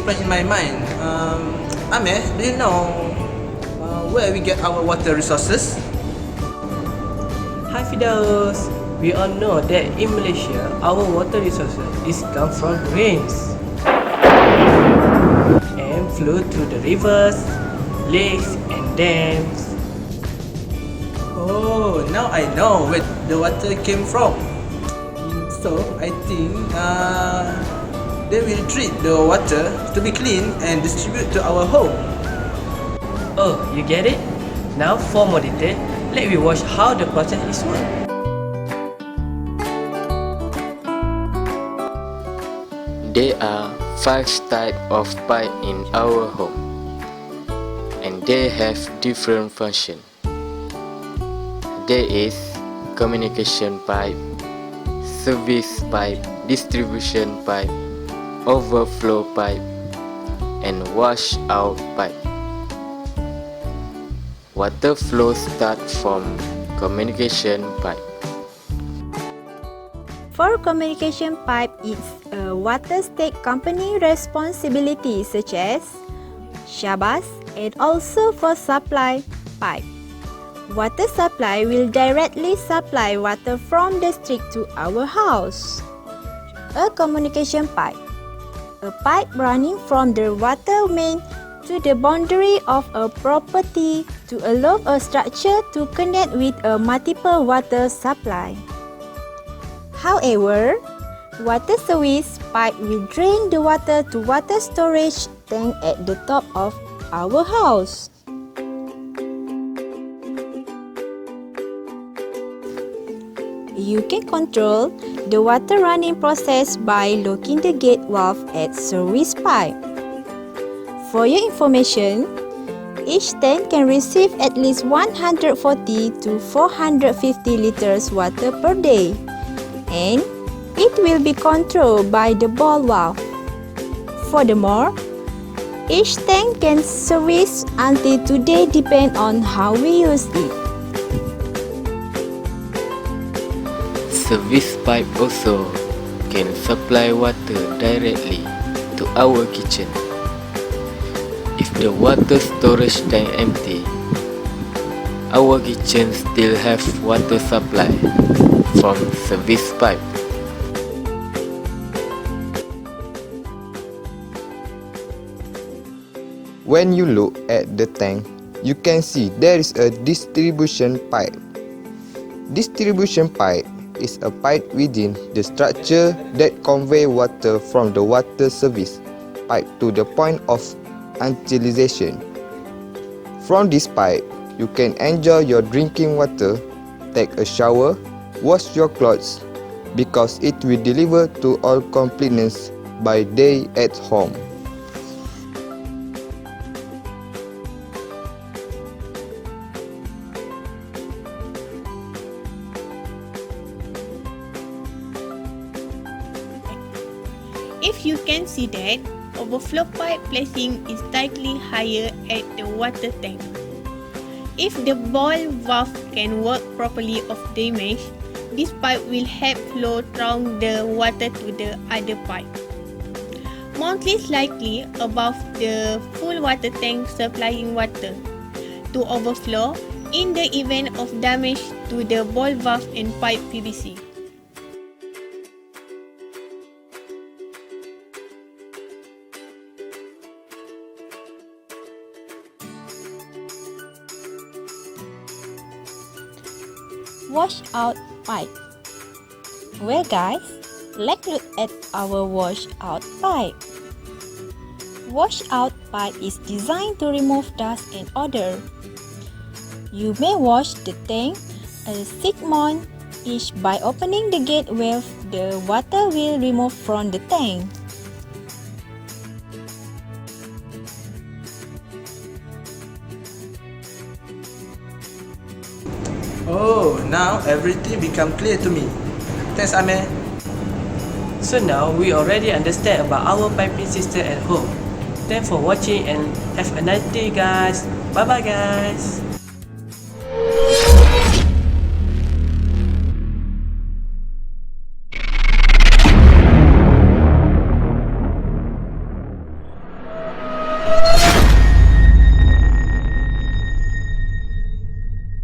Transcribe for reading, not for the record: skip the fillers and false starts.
explain in my mind. Amir, do you know where we get our water resources? Hi FIRDAUS. We all know that in Malaysia, our water resources is come from rains and flow to the rivers, lakes and dams. Oh, now I know where the water came from. So I think they will treat the water to be clean and distribute to our home. Oh, you get it? Now for more detail, let me watch how the process is worked. There are 5 types of pipe in our home, and they have different functions. There is communication pipe, service pipe, distribution pipe, overflow pipe, and washout pipe. Water flow starts from communication pipe. For communication pipe, it's a water state company responsibility such as Shabas, and also for supply pipe. Water supply will directly supply water from the street to our house. A communication pipe, a pipe running from the water main to the boundary of a property to allow a structure to connect with a multiple water supply. However, water service pipe will drain the water to water storage tank at the top of our house. You can control the water running process by locking the gate valve at service pipe. For your information, each tank can receive at least 140 to 450 liters water per day, and it will be controlled by the ball valve. Furthermore, each tank can service until today depend on how we use it. Service pipe also can supply water directly to our kitchen. If the water storage tank empty, our kitchen still have water supply from service pipe. When you look at the tank, you can see there is a distribution pipe. Distribution pipe is a pipe within the structure that convey water from the water service pipe to the point of utilization. From this pipe, you can enjoy your drinking water, take a shower, wash your clothes, because it will deliver to all completeness by day at home. If you can see that, overflow pipe placing is slightly higher at the water tank. If the ball valve can work properly of damage, this pipe will help flow down the water to the other pipe. Most likely above the full water tank supplying water to overflow in the event of damage to the ball valve and pipe PVC. Washout pipe. Well guys, let's look at our washout pipe. Washout pipe is designed to remove dust and odor. You may wash the tank a 6 months each by opening the gate valve. The water will remove from the tank. Oh, now everything become clear to me. Thanks, Amir. So now we already understand about our piping system at home. Thanks for watching and have a nice day guys. Bye bye guys.